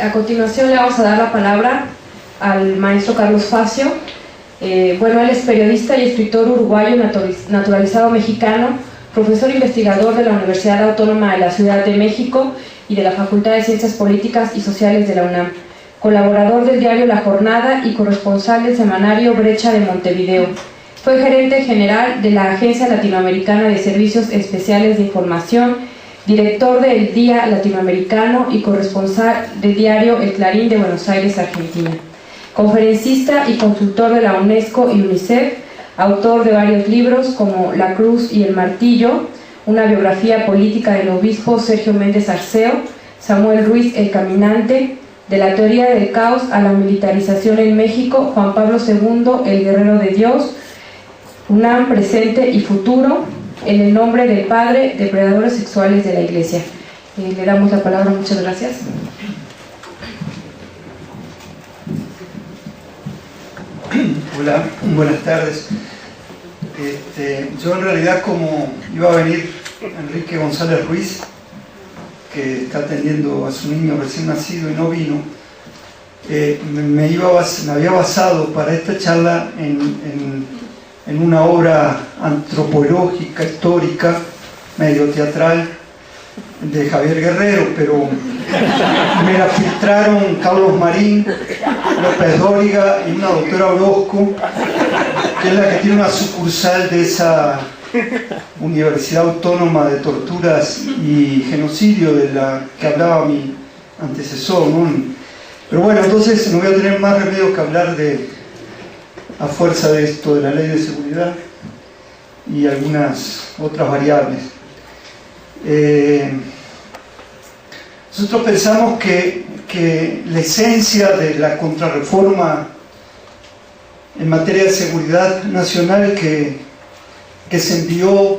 A continuación le vamos a dar la palabra al maestro Carlos Facio. Bueno, él es periodista y escritor uruguayo naturalizado mexicano, profesor investigador de la Universidad Autónoma de la Ciudad de México y de la Facultad de Ciencias Políticas y Sociales de la UNAM, colaborador del diario La Jornada y corresponsal del semanario Brecha de Montevideo. Fue gerente general de la Agencia Latinoamericana de Servicios Especiales de Información, director del Día Latinoamericano y corresponsal del diario El Clarín de Buenos Aires, Argentina. Conferencista y consultor de la UNESCO y UNICEF, autor de varios libros como La Cruz y el Martillo, una biografía política del obispo Sergio Méndez Arceo, Samuel Ruiz el Caminante, de la teoría del caos a la militarización en México, Juan Pablo II, el Guerrero de Dios, UNAM presente y futuro, en el nombre del Padre, depredadores sexuales de la Iglesia. Le damos la palabra, muchas gracias. Hola, buenas tardes. Yo en realidad, como iba a venir Enrique González Ruiz, que está atendiendo a su niño recién nacido y no vino, me había basado para esta charla en una obra antropológica, histórica, medio teatral, de Javier Guerrero, pero me la filtraron Carlos Marín, López Dóriga y una doctora Orozco, que es la que tiene una sucursal de esa Universidad Autónoma de Torturas y Genocidio de la que hablaba mi antecesor, ¿no? Pero bueno, entonces no voy a tener más remedio que hablar a fuerza de esto, de la ley de seguridad y algunas otras variables. Nosotros pensamos que la esencia de la contrarreforma en materia de seguridad nacional que se envió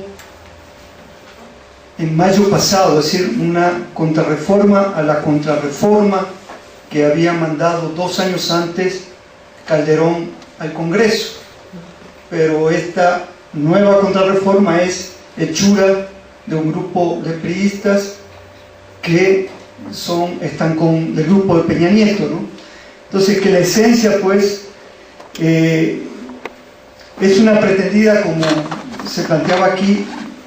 en mayo pasado, es decir, una contrarreforma a la contrarreforma que había mandado 2 años antes Calderón al Congreso, pero esta nueva contrarreforma es hechura de un grupo de priistas que están con el grupo de Peña Nieto, ¿no? Entonces, que la esencia, pues, es una pretendida, como se planteaba aquí,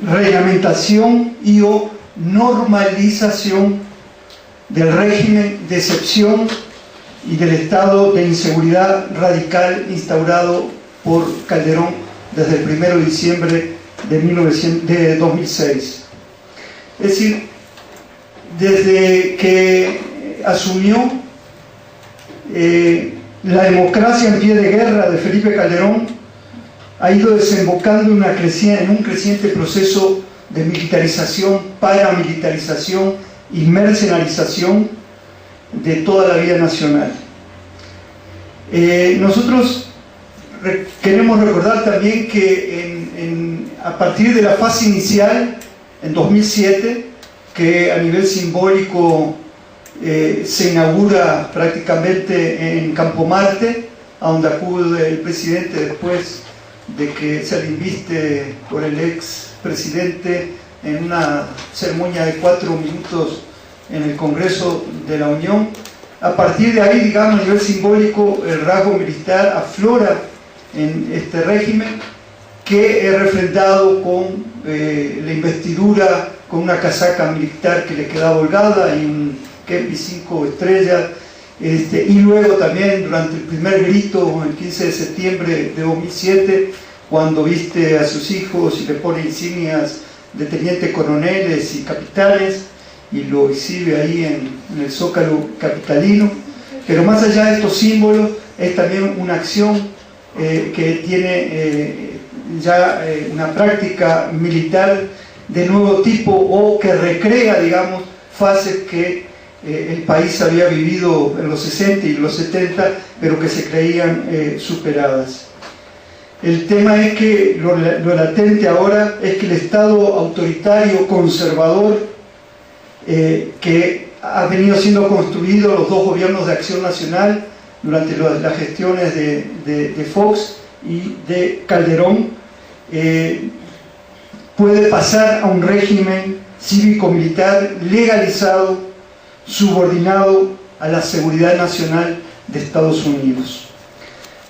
reglamentación y o normalización del régimen de excepción y del estado de inseguridad radical instaurado por Calderón desde el 1 de diciembre de 2006. Es decir, desde que asumió la democracia en pie de guerra de Felipe Calderón, ha ido desembocando en un creciente proceso de militarización, paramilitarización y mercenarización de toda la vida nacional. Nosotros queremos recordar también que a partir de la fase inicial, en 2007, que a nivel simbólico se inaugura prácticamente en Campo Marte, a donde acude el presidente después de que se le inviste por el ex presidente en una ceremonia de 4 minutos en el Congreso de la Unión. A partir de ahí, digamos, a nivel simbólico, el rasgo militar aflora en este régimen, que es refrendado con la investidura, con una casaca militar que le quedaba holgada y un Kepi 5 estrellas, y luego también durante el primer grito, el 15 de septiembre de 2007, cuando viste a sus hijos y le pone insignias de teniente coroneles y capitanes y lo exhibe ahí en el Zócalo capitalino. Pero más allá de estos símbolos, es también una acción que tiene una práctica militar de nuevo tipo, o que recrea, digamos, fases que el país había vivido en los 60 y los 70, pero que se creían superadas. El tema es que lo latente ahora es que el Estado autoritario, conservador, que ha venido siendo construido los 2 gobiernos de Acción Nacional durante las gestiones de Fox y de Calderón, puede pasar a un régimen cívico-militar legalizado, subordinado a la seguridad nacional de Estados Unidos.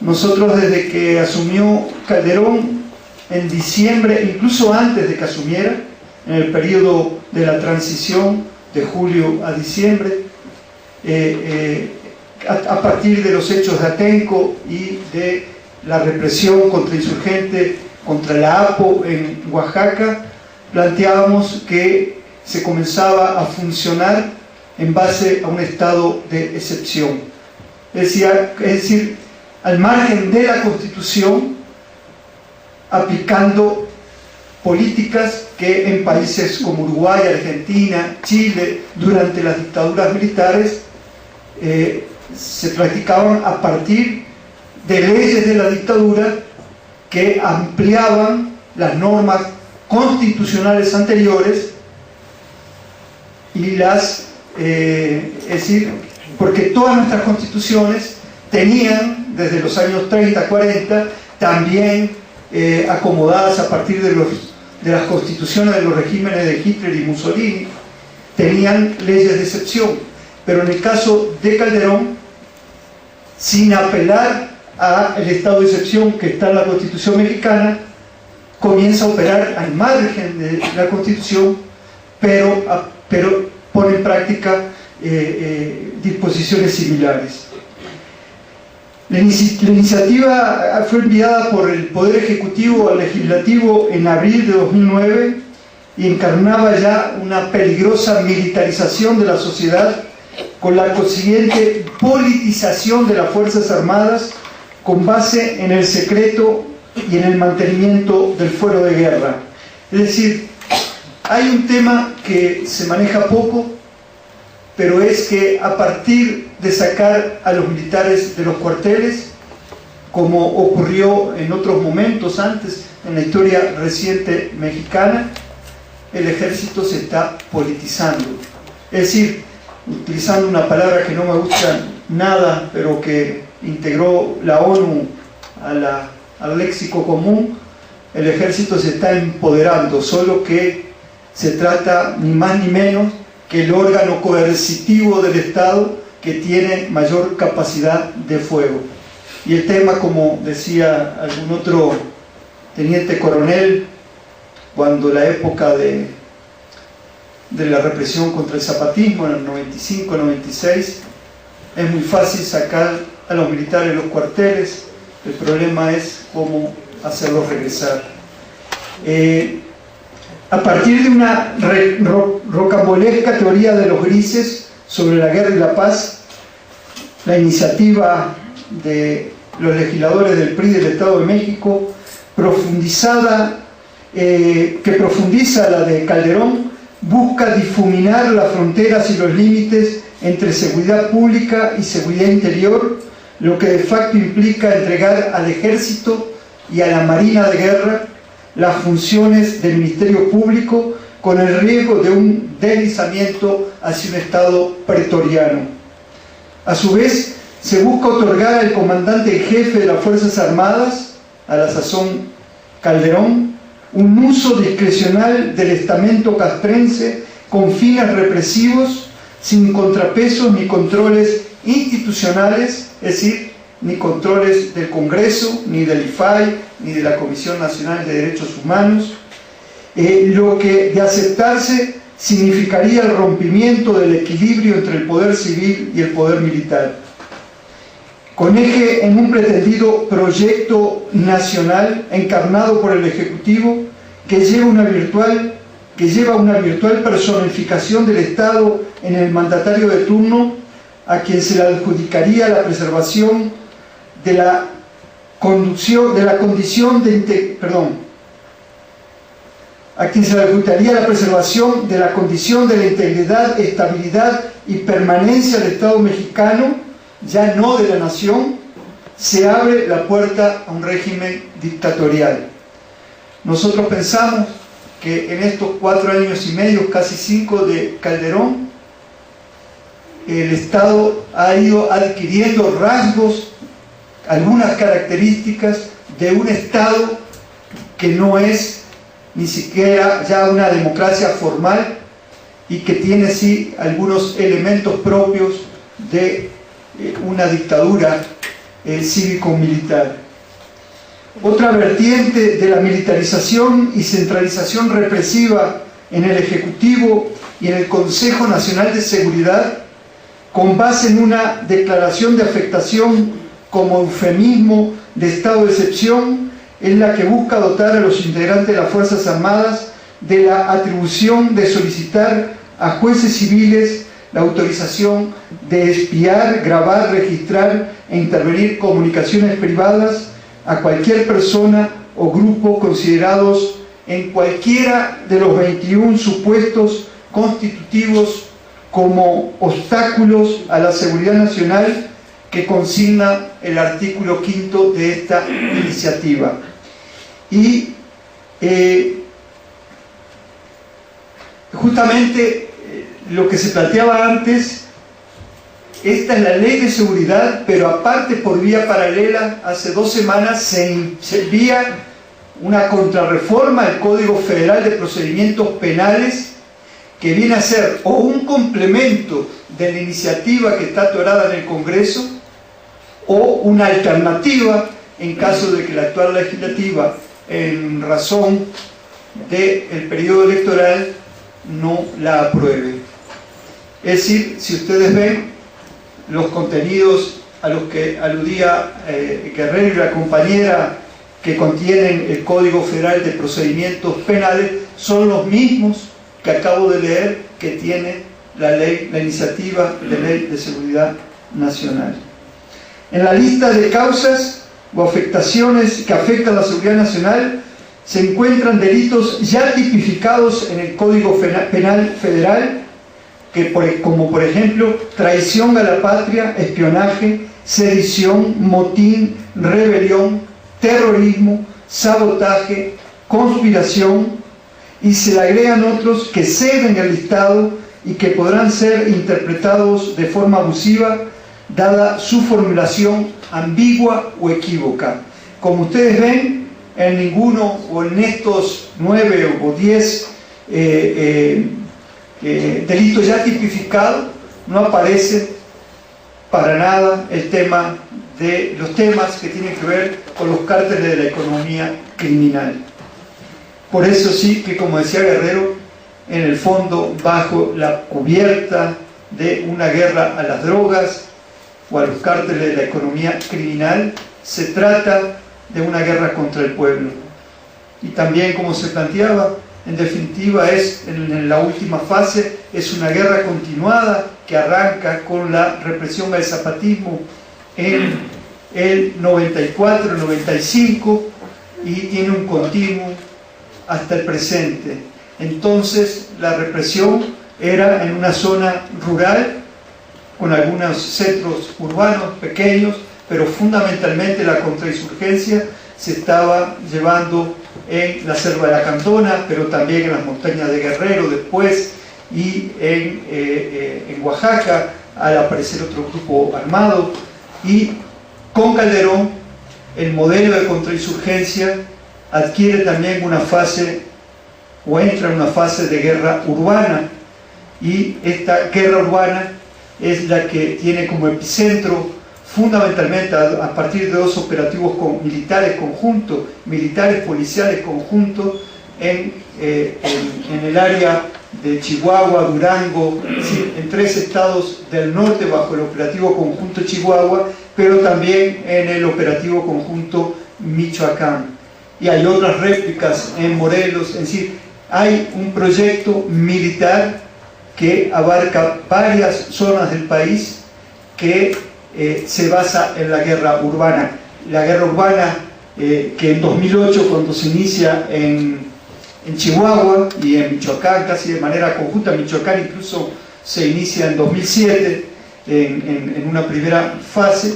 Nosotros, desde que asumió Calderón en diciembre, incluso antes de que asumiera, en el periodo de la transición de julio a diciembre, a partir de los hechos de Atenco y de la represión contra insurgentes, contra la APO en Oaxaca, planteábamos que se comenzaba a funcionar en base a un estado de excepción. Es decir, al margen de la Constitución, aplicando políticas que en países como Uruguay, Argentina, Chile, durante las dictaduras militares, se practicaban a partir de leyes de la dictadura que ampliaban las normas constitucionales anteriores y es decir, porque todas nuestras constituciones tenían, desde los años 30, 40, también acomodadas a partir de las constituciones de los regímenes de Hitler y Mussolini, tenían leyes de excepción. Pero en el caso de Calderón, sin apelar al estado de excepción que está en la Constitución mexicana, comienza a operar al margen de la Constitución, pero pone en práctica disposiciones similares. La iniciativa fue enviada por el Poder Ejecutivo al Legislativo en abril de 2009 y encarnaba ya una peligrosa militarización de la sociedad, con la consiguiente politización de las Fuerzas Armadas con base en el secreto y en el mantenimiento del fuero de guerra. Es decir, hay un tema que se maneja poco, pero es que a partir de sacar a los militares de los cuarteles, como ocurrió en otros momentos antes en la historia reciente mexicana, el ejército se está politizando. Es decir, utilizando una palabra que no me gusta nada, pero que integró la ONU al léxico común, el ejército se está empoderando, solo que se trata ni más ni menos que el órgano coercitivo del Estado que tiene mayor capacidad de fuego. Y el tema, como decía algún otro teniente coronel, cuando la época de la represión contra el zapatismo en el 95-96, es muy fácil sacar a los militares de los cuarteles, el problema es cómo hacerlos regresar. A partir de una rocambolesca teoría de los grises sobre la guerra y la paz, la iniciativa de los legisladores del PRI del Estado de México, que profundiza la de Calderón, busca difuminar las fronteras y los límites entre seguridad pública y seguridad interior, lo que de facto implica entregar al Ejército y a la Marina de Guerra las funciones del Ministerio Público, con el riesgo de un deslizamiento hacia un Estado pretoriano. A su vez, se busca otorgar al comandante en jefe de las Fuerzas Armadas, a la sazón Calderón, un uso discrecional del estamento castrense con fines represivos, sin contrapesos ni controles institucionales, es decir, ni controles del Congreso, ni del IFAI, ni de la Comisión Nacional de Derechos Humanos, lo que de aceptarse significaría el rompimiento del equilibrio entre el poder civil y el poder militar. Con eje en un pretendido proyecto nacional encarnado por el Ejecutivo que lleva una virtual personificación del Estado en el mandatario de turno, a quien se le adjudicaría la preservación de la condición de la integridad, estabilidad y permanencia del Estado mexicano, ya no de la nación, se abre la puerta a un régimen dictatorial. Nosotros pensamos que en estos 4 años y medio, casi 5 de Calderón, el Estado ha ido adquiriendo rasgos, algunas características de un Estado que no es ni siquiera ya una democracia formal y que tiene sí algunos elementos propios de una dictadura cívico-militar. Otra vertiente de la militarización y centralización represiva en el Ejecutivo y en el Consejo Nacional de Seguridad, con base en una declaración de afectación como eufemismo de estado de excepción, es la que busca dotar a los integrantes de las Fuerzas Armadas de la atribución de solicitar a jueces civiles la autorización de espiar, grabar, registrar e intervenir comunicaciones privadas a cualquier persona o grupo considerados en cualquiera de los 21 supuestos constitutivos como obstáculos a la seguridad nacional que consigna el artículo 5 de esta iniciativa. Y justamente lo que se planteaba antes, esta es la ley de seguridad, pero aparte, por vía paralela, hace 2 semanas se envía una contrarreforma al Código Federal de Procedimientos Penales, que viene a ser o un complemento de la iniciativa que está atorada en el Congreso, o una alternativa en caso de que la actual legislativa, en razón del periodo electoral, no la apruebe. Es decir, si ustedes ven los contenidos a los que aludía Guerrero y la compañera, que contienen el Código Federal de Procedimientos Penales, son los mismos que acabo de leer que tiene la iniciativa de ley de seguridad nacional. En la lista de causas o afectaciones que afectan a la seguridad nacional se encuentran delitos ya tipificados en el Código Penal Federal, como por ejemplo traición a la patria, espionaje, sedición, motín, rebelión, terrorismo, sabotaje, conspiración, y se le agregan otros que ceden el listado y que podrán ser interpretados de forma abusiva dada su formulación ambigua o equívoca. Como ustedes ven, en ninguno o en estos 9 o 10 delitos ya tipificados no aparece para nada el tema de los temas que tienen que ver con los cárteles de la economía criminal. Por eso sí que, como decía Guerrero, en el fondo, bajo la cubierta de una guerra a las drogas o a los cárteles de la economía criminal, se trata de una guerra contra el pueblo. Y también, como se planteaba, en definitiva es, en la última fase, es una guerra continuada que arranca con la represión al zapatismo en el 94, 95 y tiene un continuo hasta el presente. Entonces la represión era en una zona rural con algunos centros urbanos pequeños, pero fundamentalmente la contrainsurgencia se estaba llevando en la selva de la Cantona, pero también en las montañas de Guerrero después, y en Oaxaca, al aparecer otro grupo armado. Y con Calderón el modelo de contrainsurgencia adquiere también una fase, o entra en una fase de guerra urbana, y esta guerra urbana es la que tiene como epicentro fundamentalmente a partir de 2 operativos militares conjuntos, militares policiales conjuntos en el área de Chihuahua, Durango, en 3 estados del norte bajo el operativo conjunto Chihuahua, pero también en el operativo conjunto Michoacán. Y hay otras réplicas en Morelos, es decir, hay un proyecto militar que abarca varias zonas del país que se basa en la guerra urbana. La guerra urbana que en 2008, cuando se inicia en Chihuahua y en Michoacán, casi de manera conjunta, Michoacán incluso se inicia en 2007 en una primera fase.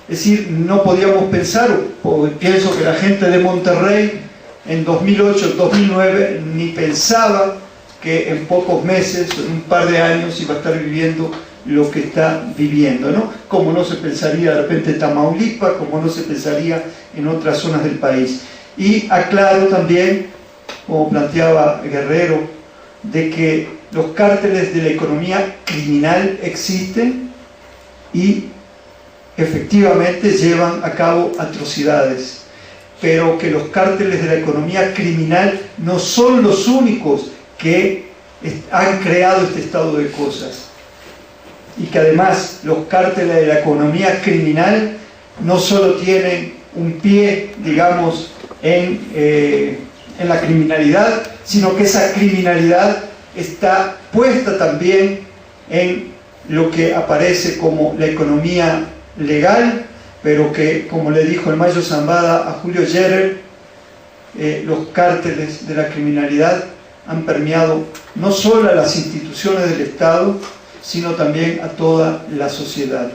Es decir, no podíamos pensar, o pienso que la gente de Monterrey en 2008, 2009 ni pensaba que en pocos meses, en un par de años, iba a estar viviendo lo que está viviendo, ¿no? Como no se pensaría de repente en Tamaulipas, como no se pensaría en otras zonas del país. Y aclaro también, como planteaba Guerrero, de que los cárteles de la economía criminal existen, y efectivamente llevan a cabo atrocidades, pero que los cárteles de la economía criminal no son los únicos que han creado este estado de cosas, y que además los cárteles de la economía criminal no solo tienen un pie, digamos, en la criminalidad, sino que esa criminalidad está puesta también en lo que aparece como la economía legal, pero que, como le dijo el Mayo Zambada a Julio Scherer, los cárteles de la criminalidad han permeado no solo a las instituciones del Estado, sino también a toda la sociedad.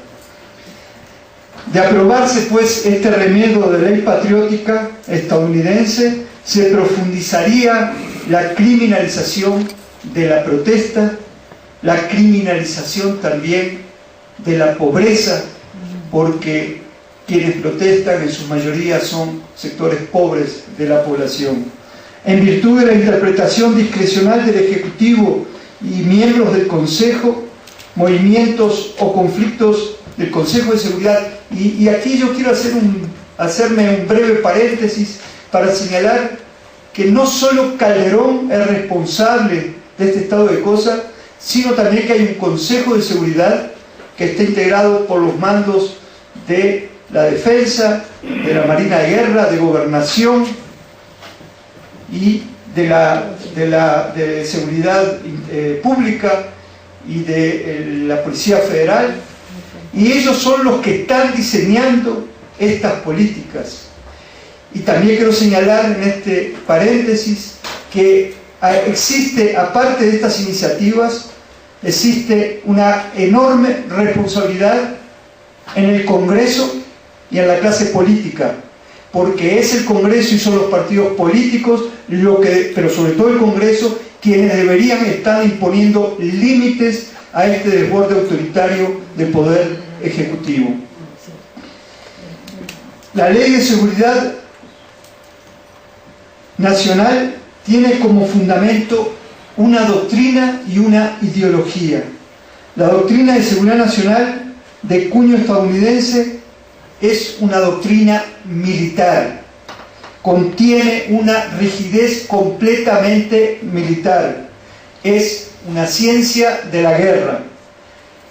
De aprobarse pues este remedio de ley patriótica estadounidense, se profundizaría la criminalización de la protesta, la criminalización también de la pobreza, porque quienes protestan en su mayoría son sectores pobres de la población. En virtud de la interpretación discrecional del Ejecutivo y miembros del Consejo, movimientos o conflictos del Consejo de Seguridad, y aquí yo quiero hacerme un breve paréntesis para señalar que no solo Calderón es responsable de este estado de cosas, sino también que hay un Consejo de Seguridad que está integrado por los mandos de la Defensa, de la Marina de Guerra, de Gobernación y de Seguridad Pública y de la Policía Federal, y ellos son los que están diseñando estas políticas. Y también quiero señalar en este paréntesis que existe, aparte de estas iniciativas, existe una enorme responsabilidad en el Congreso y en la clase política, porque es el Congreso y son los partidos políticos, pero sobre todo el Congreso, quienes deberían estar imponiendo límites a este desborde autoritario del poder ejecutivo. La Ley de Seguridad Nacional tiene como fundamento una doctrina y una ideología. La doctrina de seguridad nacional de cuño estadounidense es una doctrina militar, contiene una rigidez completamente militar, es una ciencia de la guerra.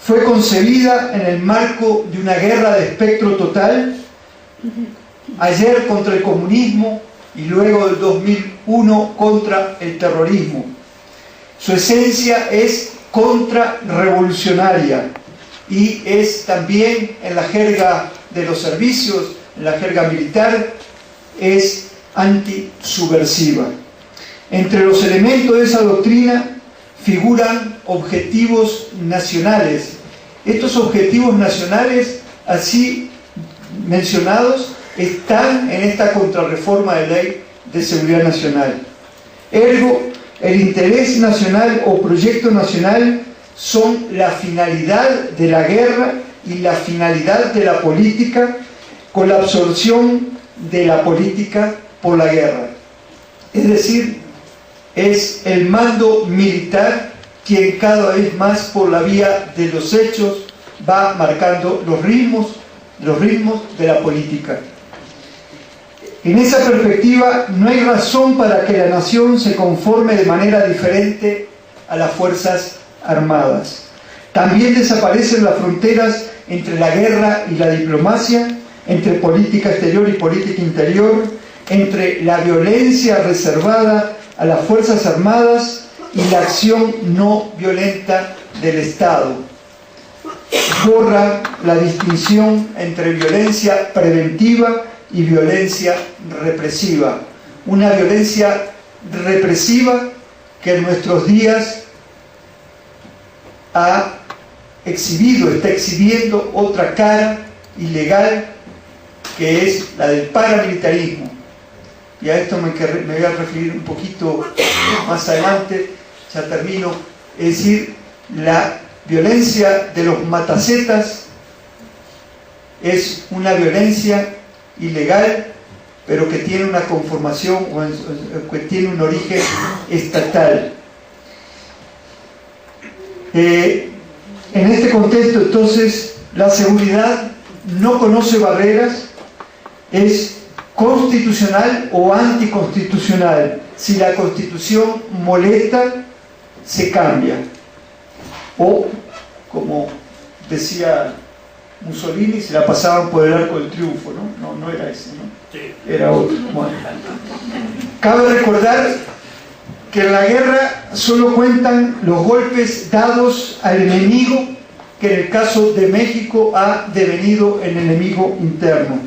Fue concebida en el marco de una guerra de espectro total, ayer contra el comunismo y luego del 2001 contra el terrorismo. Su esencia es contrarrevolucionaria y es también, en la jerga de los servicios, en la jerga militar, es antisubversiva. Entre los elementos de esa doctrina figuran objetivos nacionales. Estos objetivos nacionales, así mencionados, están en esta contrarreforma de ley de seguridad nacional. Ergo, el interés nacional o proyecto nacional son la finalidad de la guerra y la finalidad de la política, con la absorción de la política por la guerra. Es decir, es el mando militar quien cada vez más por la vía de los hechos va marcando los ritmos de la política. En esa perspectiva, no hay razón para que la nación se conforme de manera diferente a las Fuerzas Armadas. También desaparecen las fronteras entre la guerra y la diplomacia, entre política exterior y política interior, entre la violencia reservada a las Fuerzas Armadas y la acción no violenta del Estado. Borra la distinción entre violencia preventiva y violencia represiva. Una violencia represiva que en nuestros días está exhibiendo otra cara ilegal, que es la del paramilitarismo. Y a esto me voy a referir un poquito más adelante, ya termino. Es decir, la violencia de los matacetas es una violencia ilegal, pero que tiene una conformación o que tiene un origen estatal. En este contexto, entonces, La seguridad no conoce barreras, es constitucional o anticonstitucional. Si la Constitución molesta, se cambia. O, como decía Mussolini, se la pasaban por el arco del triunfo, ¿no? No era ese, ¿no? Era otro. Bueno. Cabe recordar que en la guerra solo cuentan los golpes dados al enemigo, que en el caso de México ha devenido el enemigo interno.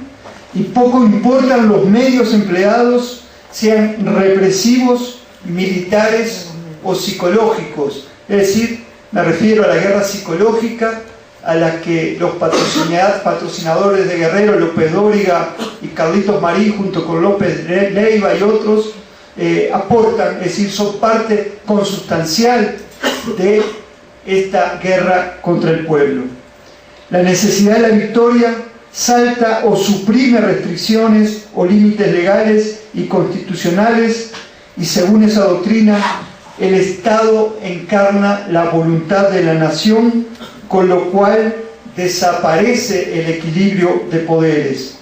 Y poco importan los medios empleados, sean represivos, militares o psicológicos. Es decir, me refiero a la guerra psicológica, a la que los patrocinadores de Guerrero, López Dóriga y Carlitos Marín, junto con López Leiva y otros, aportan, es decir, son parte consustancial de esta guerra contra el pueblo. La necesidad de la victoria salta o suprime restricciones o límites legales y constitucionales, y según esa doctrina, el Estado encarna la voluntad de la nación, con lo cual desaparece el equilibrio de poderes.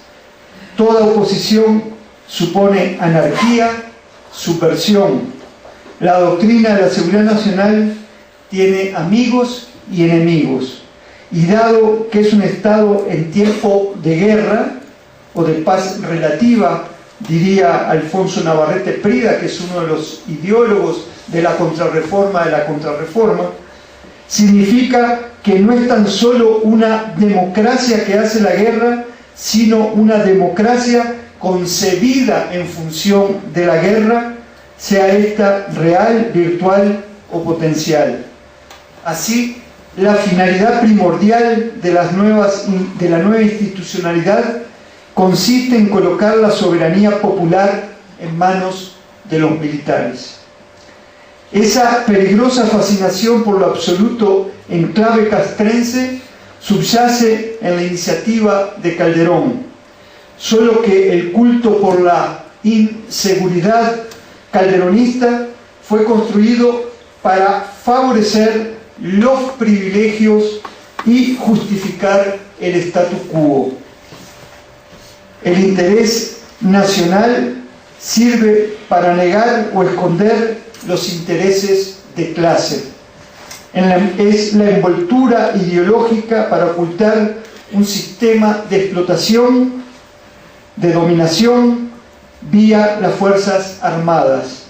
Toda oposición supone anarquía, subversión. La doctrina de la seguridad nacional tiene amigos y enemigos, y dado que es un Estado en tiempo de guerra o de paz relativa, diría Alfonso Navarrete Prida, que es uno de los ideólogos de la contrarreforma, significa que no es tan solo una democracia que hace la guerra, sino una democracia concebida en función de la guerra, sea esta real, virtual o potencial. Así, la finalidad primordial de la nueva institucionalidad consiste en colocar la soberanía popular en manos de los militares. Esa peligrosa fascinación por lo absoluto en clave castrense subyace en la iniciativa de Calderón, solo que el culto por la inseguridad calderonista fue construido para favorecer los privilegios y justificar el statu quo. El interés nacional sirve para negar o esconder los intereses de clase. Es la envoltura ideológica para ocultar un sistema de explotación, de dominación, vía las Fuerzas Armadas.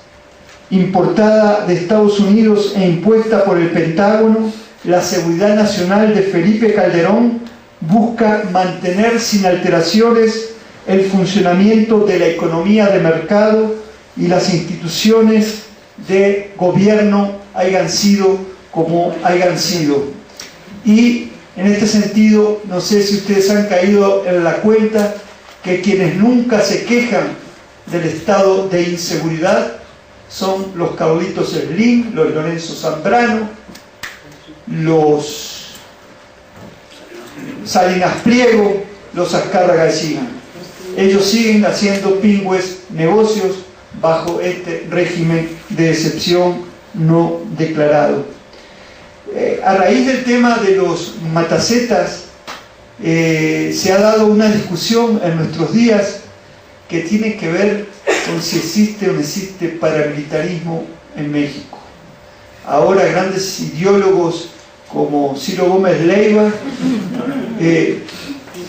Importada de Estados Unidos e impuesta por el Pentágono, la seguridad nacional de Felipe Calderón busca mantener sin alteraciones el funcionamiento de la economía de mercado y las instituciones de gobierno hayan sido como hayan sido. Y en este sentido, no sé si ustedes han caído en la cuenta que quienes nunca se quejan del estado de inseguridad son los Carlitos Slim, los Lorenzo Zambrano, los Salinas Pliego, los Azcárraga Encina. Ellos siguen haciendo pingües negocios bajo este régimen de excepción no declarado. A raíz del tema de los matacetas, se ha dado una discusión en nuestros días que tiene que ver con si existe o no existe paramilitarismo en México. Ahora grandes ideólogos como Ciro Gómez Leiva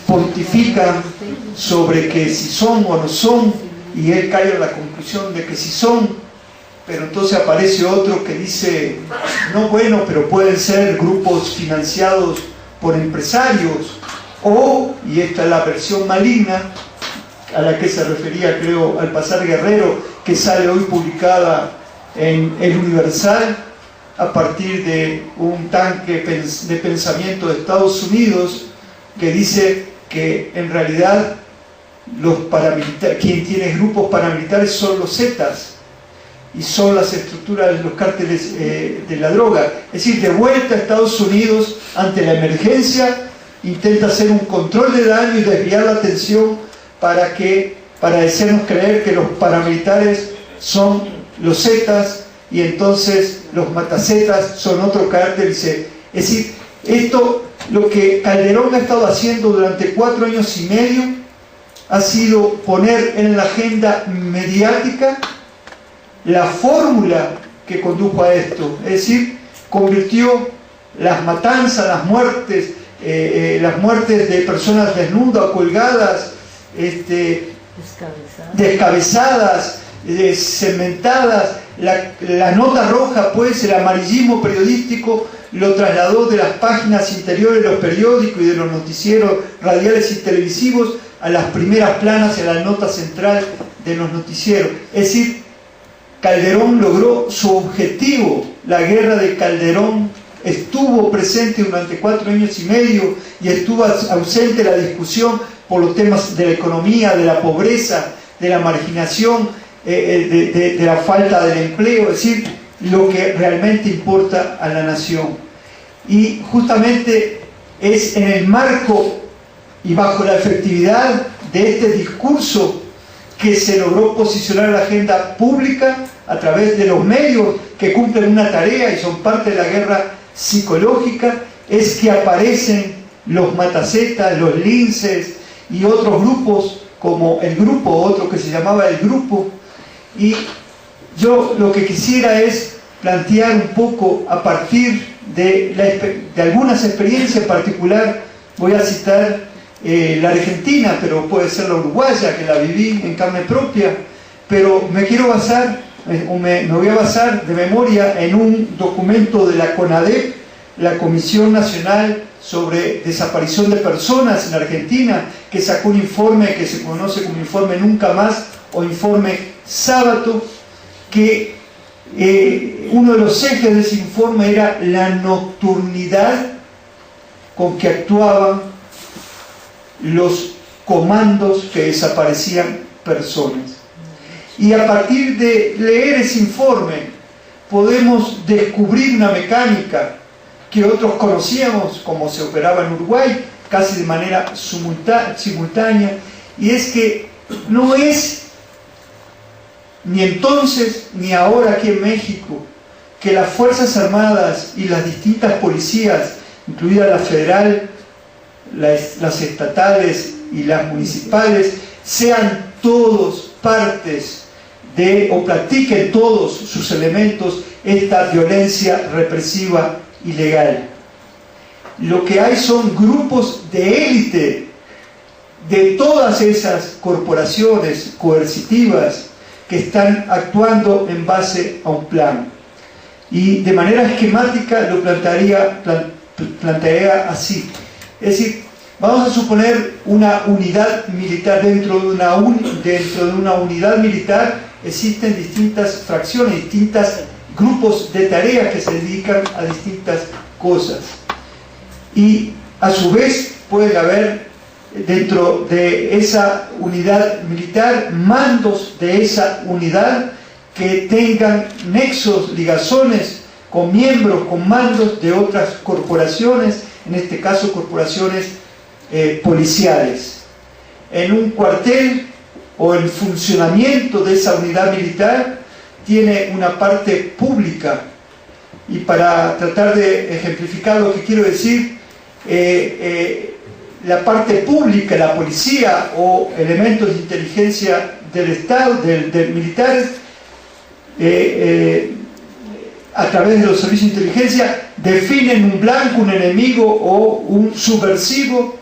pontifican sobre que si son o no son, y él cae a la conclusión de que sí son, pero entonces aparece otro que dice, no, bueno, pero pueden ser grupos financiados por empresarios, o, y esta es la versión maligna, a la que se refería, creo, al pasar Guerrero, que sale hoy publicada en El Universal, a partir de un tanque de pensamiento de Estados Unidos, que dice que en realidad los paramilitares, quien tiene grupos paramilitares son los Zetas, y son las estructuras de los cárteles de la droga. Es decir, de vuelta a Estados Unidos ante la emergencia, intenta hacer un control de daño y desviar la atención para hacernos creer que los paramilitares son los Zetas y entonces los matacetas son otro cártel. Es decir, esto lo que Calderón ha estado haciendo durante 4 años y medio ha sido poner en la agenda mediática la fórmula que condujo a esto, es decir, convirtió las matanzas, las muertes de personas desnudas, colgadas, descabezadas, cementadas, la nota roja, pues el amarillismo periodístico lo trasladó de las páginas interiores de los periódicos y de los noticieros radiales y televisivos a las primeras planas y a la nota central de los noticieros. Es decir, Calderón logró su objetivo. La guerra de Calderón estuvo presente durante 4 años y medio y estuvo ausente la discusión por los temas de la economía, de la pobreza, de la marginación, de la falta del empleo, es decir, lo que realmente importa a la nación. Y justamente es en el marco y bajo la efectividad de este discurso que se logró posicionar la agenda pública a través de los medios que cumplen una tarea y son parte de la guerra psicológica, es que aparecen los matacetas, los linces y otros grupos como el grupo, otro que se llamaba el grupo. Y yo lo que quisiera es plantear un poco a partir de algunas experiencias en particular. Voy a citar la argentina, pero puede ser la uruguaya, que la viví en carne propia, pero me voy a basar de memoria en un documento de la CONADEP, la Comisión Nacional sobre Desaparición de Personas en Argentina, que sacó un informe que se conoce como informe Nunca Más o informe Sábato, que uno de los ejes de ese informe era la nocturnidad con que actuaban los comandos que desaparecían personas. Y a partir de leer ese informe podemos descubrir una mecánica que otros conocíamos, como se operaba en Uruguay, casi de manera simultánea, y es que no es ni entonces ni ahora aquí en México que las Fuerzas Armadas y las distintas policías, incluida la federal, las estatales y las municipales, sean todos partes o practiquen todos sus elementos esta violencia represiva ilegal. Lo que hay son grupos de élite de todas esas corporaciones coercitivas que están actuando en base a un plan. Y de manera esquemática lo plantearía así. Es decir, vamos a suponer una unidad militar. Dentro de una unidad militar existen distintas fracciones, distintos grupos de tareas que se dedican a distintas cosas. Y a su vez puede haber dentro de esa unidad militar mandos de esa unidad que tengan nexos, ligazones con miembros, con mandos de otras corporaciones, en este caso corporaciones policiales. En un cuartel o el funcionamiento de esa unidad militar tiene una parte pública, y para tratar de ejemplificar lo que quiero decir, la parte pública, la policía o elementos de inteligencia del Estado, del militares, a través de los servicios de inteligencia, definen un blanco, un enemigo o un subversivo,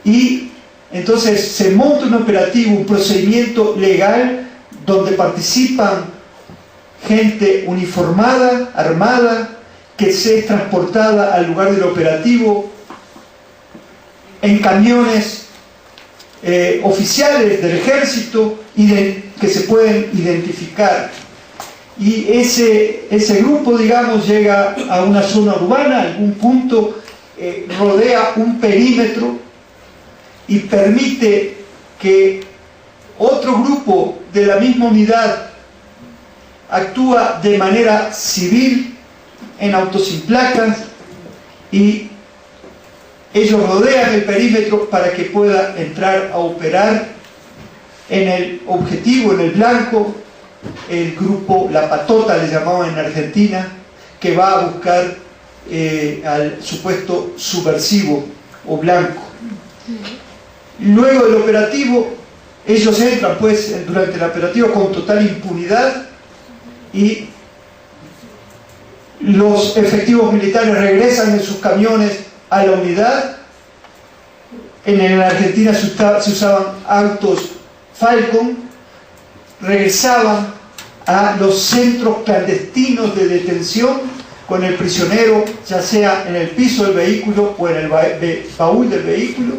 y entonces se monta un operativo, un procedimiento legal donde participan gente uniformada, armada, que es transportada al lugar del operativo en camiones oficiales del ejército y que se pueden identificar. Y ese grupo, digamos, llega a una zona urbana, a algún punto, rodea un perímetro y permite que otro grupo de la misma unidad actúa de manera civil en autos sin placas, y ellos rodean el perímetro para que pueda entrar a operar en el objetivo, en el blanco, el grupo La Patota, le llamaban en Argentina, que va a buscar al supuesto subversivo o blanco. Luego del operativo, ellos entran pues durante el operativo con total impunidad y los efectivos militares regresan en sus camiones a la unidad. En la Argentina se usaban autos Falcon, regresaban a los centros clandestinos de detención con el prisionero, ya sea en el piso del vehículo o en el baúl del vehículo,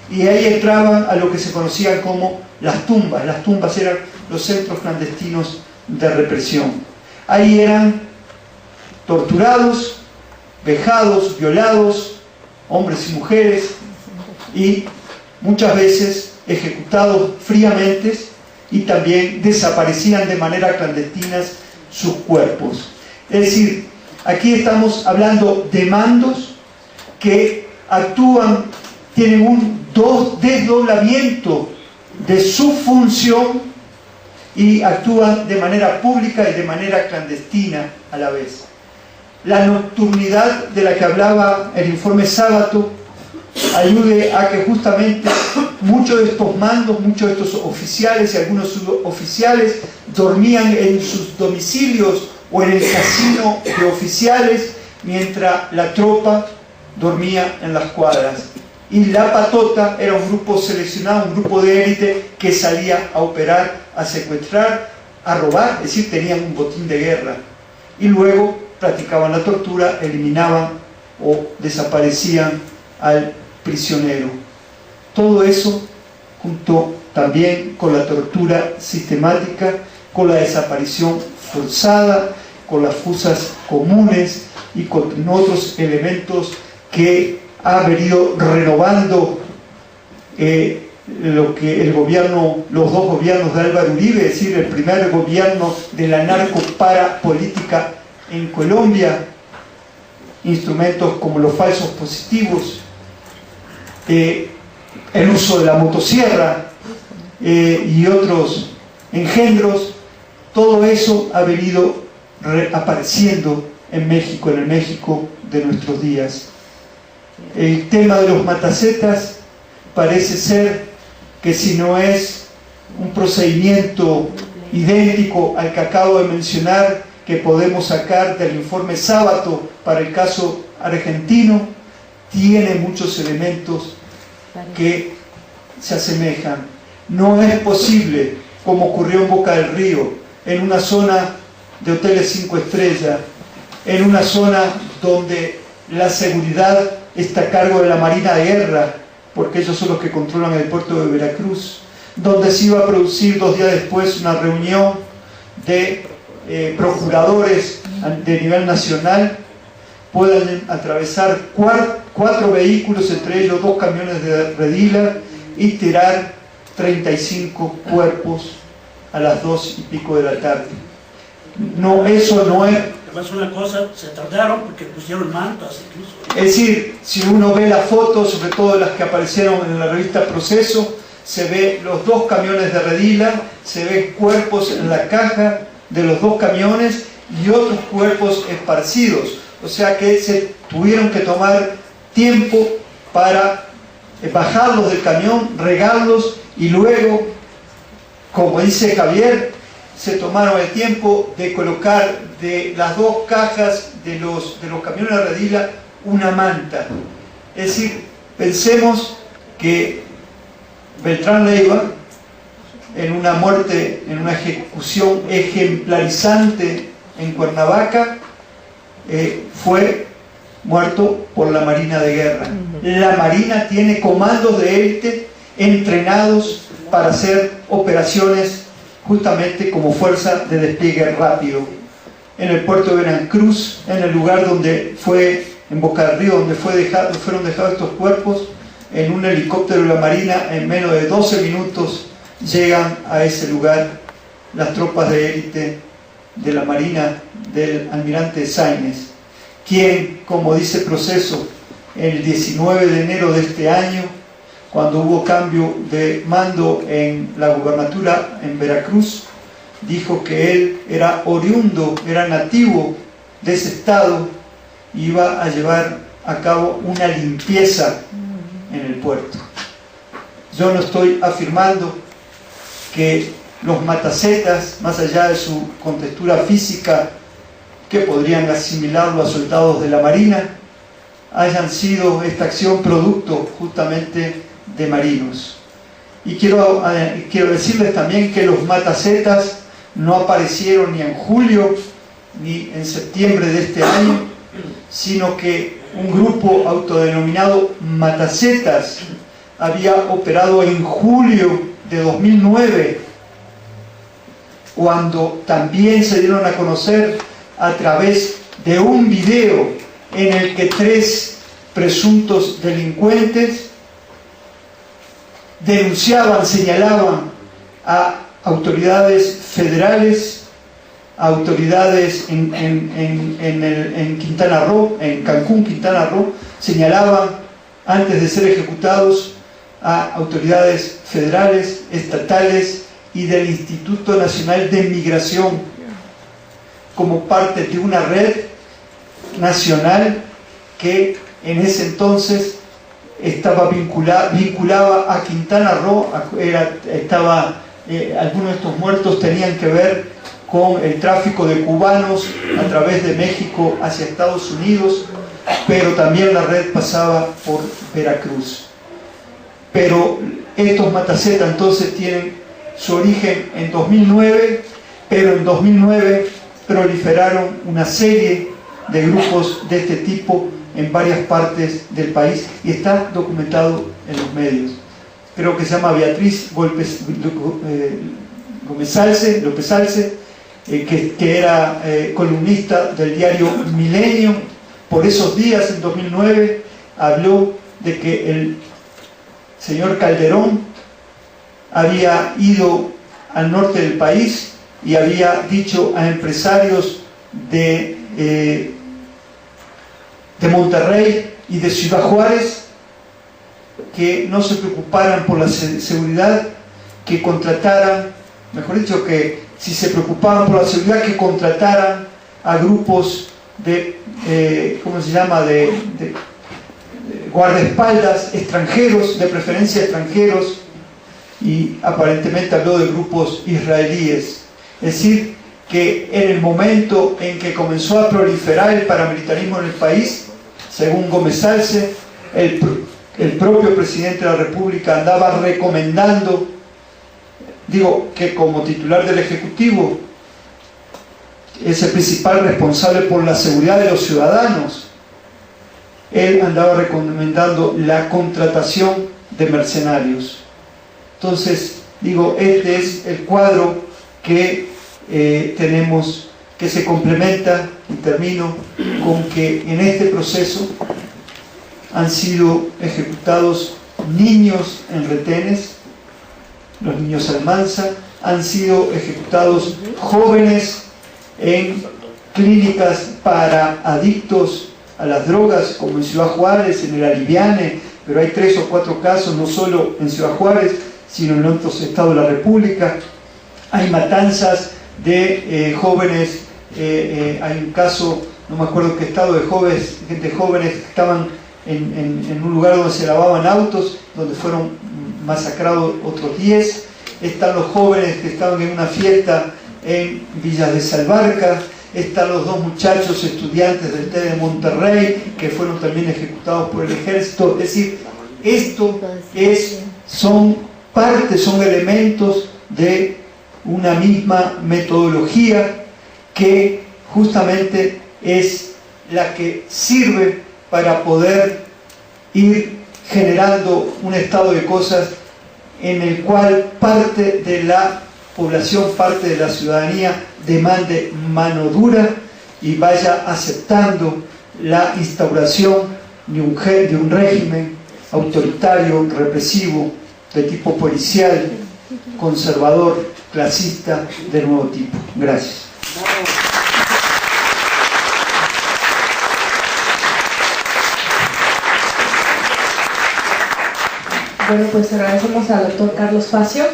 y ahí entraban a lo que se conocían como las tumbas. Las tumbas eran los centros clandestinos de represión. Ahí eran torturados, vejados, violados, hombres y mujeres, y muchas veces ejecutados fríamente, y también desaparecían de manera clandestina sus cuerpos. Es decir, aquí estamos hablando de mandos que actúan, tienen un desdoblamiento de su función y actúan de manera pública y de manera clandestina a la vez. La nocturnidad de la que hablaba el informe Sábato ayude a que justamente muchos de estos mandos, muchos de estos oficiales y algunos suboficiales dormían en sus domicilios o en el casino de oficiales, mientras la tropa dormía en las cuadras. Y la patota era un grupo seleccionado, un grupo de élite que salía a operar, a secuestrar, a robar, es decir, tenían un botín de guerra. Y luego practicaban la tortura, eliminaban o desaparecían al prisionero. Todo eso junto también con la tortura sistemática, con la desaparición forzada, con las fosas comunes y con otros elementos que ha venido renovando lo que el gobierno, los dos gobiernos de Álvaro Uribe, es decir, el primer gobierno de la narcoparapolítica en Colombia, instrumentos como los falsos positivos, el uso de la motosierra y otros engendros. Todo eso ha venido apareciendo en México, en el México de nuestros días. El tema de los matacetas parece ser que, si no es un procedimiento idéntico al que acabo de mencionar, que podemos sacar del informe Sábato para el caso argentino, tiene muchos elementos que se asemejan. No es posible, como ocurrió en Boca del Río, en una zona de hoteles 5 estrellas, en una zona donde la seguridad está a cargo de la Marina de Guerra, porque ellos son los que controlan el puerto de Veracruz, donde se iba a producir 2 días después una reunión de procuradores de nivel nacional, puedan atravesar 4 vehículos, entre ellos 2 camiones de Redila, y tirar 35 cuerpos a las 2 y pico de la tarde. No, eso no es... Además, una cosa, se tardaron porque pusieron mantas incluso. Es decir, si uno ve las fotos, sobre todo las que aparecieron en la revista Proceso, se ve los 2 camiones de Redila, se ven cuerpos en la caja de los 2 camiones y otros cuerpos esparcidos. O sea que se tuvieron que tomar tiempo para bajarlos del camión, regarlos, y luego, como dice Javier, se tomaron el tiempo de colocar de las 2 cajas de los camiones de Redila una manta. Es decir, pensemos que Beltrán Leiva, en una muerte, en una ejecución ejemplarizante en Cuernavaca, fue muerto por la Marina de Guerra. La Marina tiene comandos de élite entrenados para hacer operaciones justamente como fuerza de despliegue rápido. En el puerto de Veracruz, en el lugar donde fue, en Boca del Río, donde fueron dejados estos cuerpos, en un helicóptero de la Marina, en menos de 12 minutos llegan a ese lugar las tropas de élite de la Marina del almirante Sáenz, quien, como dice Proceso, el 19 de enero de este año, cuando hubo cambio de mando en la gubernatura en Veracruz, dijo que él era oriundo, era nativo de ese estado, iba a llevar a cabo una limpieza en el puerto. Yo no estoy afirmando que los matacetas, más allá de su contextura física, que podrían asimilarlo a soldados de la Marina, hayan sido esta acción producto justamente de marinos. Y quiero decirles también que los matacetas no aparecieron ni en julio ni en septiembre de este año, sino que un grupo autodenominado Matacetas había operado en julio de 2009, cuando también se dieron a conocer a través de un video en el que 3 presuntos delincuentes denunciaban, señalaban a autoridades federales, a autoridades en Quintana Roo, en Cancún, Quintana Roo, señalaban antes de ser ejecutados a autoridades federales, estatales y del Instituto Nacional de Migración como parte de una red nacional que en ese entonces estaba vinculaba a Quintana Roo, algunos de estos muertos tenían que ver con el tráfico de cubanos a través de México hacia Estados Unidos, pero también la red pasaba por Veracruz. Pero estos Matacetas entonces tienen su origen en 2009, pero en 2009 proliferaron una serie de grupos de este tipo en varias partes del país y está documentado en los medios. Creo que se llama Beatriz López Salce, que era columnista del diario Milenio. Por esos días, en 2009, habló de que el señor Calderón había ido al norte del país y había dicho a empresarios de Monterrey y de Ciudad Juárez que no se preocuparan por la seguridad, que contrataran, mejor dicho, que si se preocupaban por la seguridad, que contrataran a grupos de, ¿cómo se llama?, de guardaespaldas extranjeros, de preferencia extranjeros, y aparentemente habló de grupos israelíes. Es decir, que en el momento en que comenzó a proliferar el paramilitarismo en el país, según Gómez Salce, el propio presidente de la República andaba recomendando, que como titular del Ejecutivo es el principal responsable por la seguridad de los ciudadanos, él andaba recomendando la contratación de mercenarios. Entonces, este es el cuadro que tenemos, que se complementa, y termino, con que en este proceso han sido ejecutados niños en retenes, los niños Almanza, han sido ejecutados jóvenes en clínicas para adictos a las drogas, como en Ciudad Juárez, en el Aliviane, pero hay 3 o 4 casos, no solo en Ciudad Juárez, sino en otros estados de la República. Hay matanzas de jóvenes, hay un caso, no me acuerdo qué estado, de jóvenes que estaban en un lugar donde se lavaban autos, donde fueron masacrados otros 10. Están los jóvenes que estaban en una fiesta en Villas de Salvarca. Están los 2 muchachos estudiantes del TED de Monterrey que fueron también ejecutados por el ejército. Es decir, esto son elementos de una misma metodología que justamente es la que sirve para poder ir generando un estado de cosas en el cual parte de la población, parte de la ciudadanía demande mano dura y vaya aceptando la instauración de un régimen autoritario, represivo, de tipo policial, conservador, clasista, de nuevo tipo. Gracias. Bueno, pues agradecemos al doctor Carlos Facio.